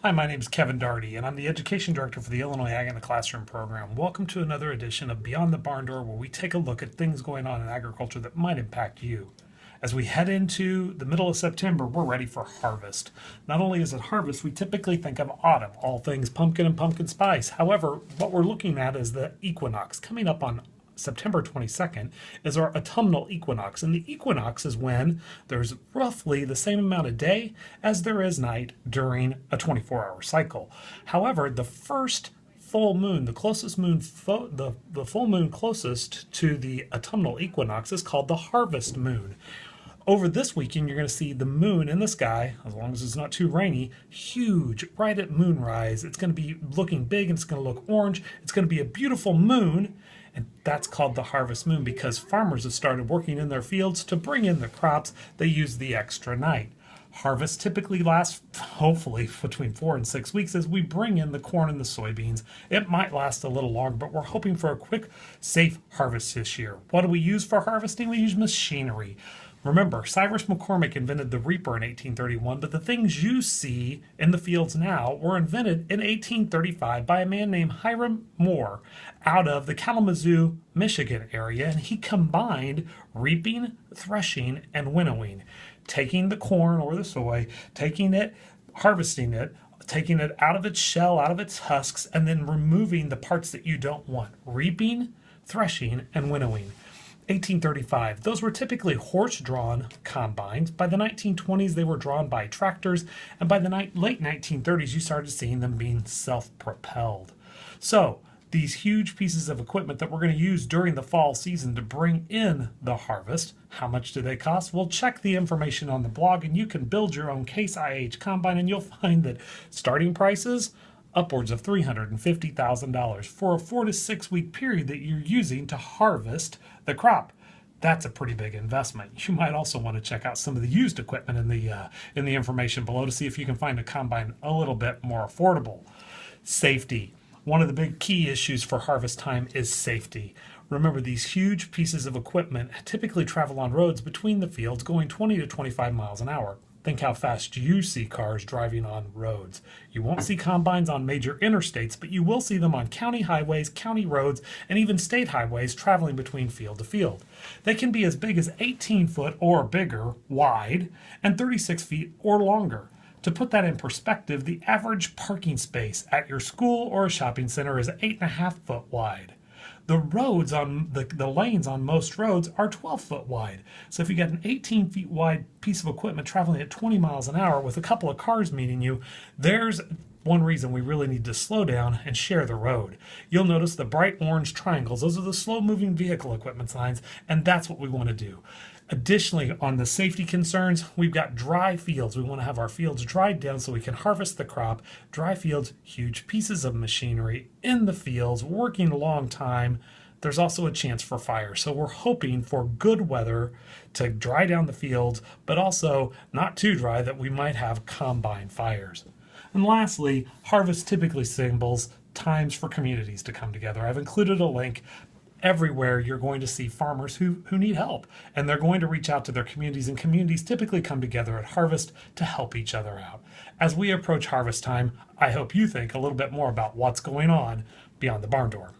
Hi, my name is Kevin Darty, and I'm the Education Director for the Illinois Ag in the Classroom program. Welcome to another edition of Beyond the Barn Door, where we take a look at things going on in agriculture that might impact you. As we head into the middle of September, we're ready for harvest. Not only is it harvest, we typically think of autumn, all things pumpkin and pumpkin spice. However, what we're looking at is the equinox coming up on September 22nd is our autumnal equinox. And the equinox is when there's roughly the same amount of day as there is night during a 24-hour cycle. However, the first full moon, the closest moon, the full moon closest to the autumnal equinox is called the harvest moon. Over this weekend, you're going to see the moon in the sky, as long as it's not too rainy, huge, right at moonrise. It's going to be looking big and it's going to look orange. It's going to be a beautiful moon, and that's called the harvest moon because farmers have started working in their fields to bring in their crops. They use the extra night. Harvest typically lasts, hopefully, between 4 and 6 weeks as we bring in the corn and the soybeans. It might last a little longer, but we're hoping for a quick, safe harvest this year. What do we use for harvesting? We use machinery. Remember, Cyrus McCormick invented the reaper in 1831, but the things you see in the fields now were invented in 1835 by a man named Hiram Moore out of the Kalamazoo, Michigan area, and he combined reaping, threshing, and winnowing, taking the corn or the soy, taking it, harvesting it, taking it out of its shell, out of its husks, and then removing the parts that you don't want, reaping, threshing, and winnowing. 1835. Those were typically horse-drawn combines. By the 1920s, they were drawn by tractors, and by the late 1930s, you started seeing them being self-propelled. So, these huge pieces of equipment that we're going to use during the fall season to bring in the harvest, how much do they cost? Well, check the information on the blog, and you can build your own Case IH combine, and you'll find that starting prices upwards of $350,000 for a 4 to 6 week period that you're using to harvest the crop. That's a pretty big investment. You might also want to check out some of the used equipment in the information below to see if you can find a combine a little bit more affordable. Safety. One of the big key issues for harvest time is safety. Remember, these huge pieces of equipment typically travel on roads between the fields going 20 to 25 miles an hour. Think how fast you see cars driving on roads. You won't see combines on major interstates, but you will see them on county highways, county roads, and even state highways traveling between field to field. They can be as big as 18 foot or bigger wide and 36 feet or longer. To put that in perspective, the average parking space at your school or a shopping center is 8.5 foot wide. The roads on the lanes on most roads are 12 foot wide. So if you got an 18 feet wide piece of equipment traveling at 20 miles an hour with a couple of cars meeting you, there's one reason we really need to slow down and share the road. You'll notice the bright orange triangles. Those are the slow moving vehicle equipment signs, and that's what we want to do. Additionally, on the safety concerns, we've got dry fields. We want to have our fields dried down so we can harvest the crop. Dry fields, huge pieces of machinery in the fields, working a long time. There's also a chance for fire. So we're hoping for good weather to dry down the fields, but also not too dry that we might have combine fires. And lastly, harvest typically symbols times for communities to come together. I've included a link. Everywhere you're going to see farmers who need help, and they're going to reach out to their communities, and communities typically come together at harvest to help each other out. As we approach harvest time, I hope you think a little bit more about what's going on beyond the barn door.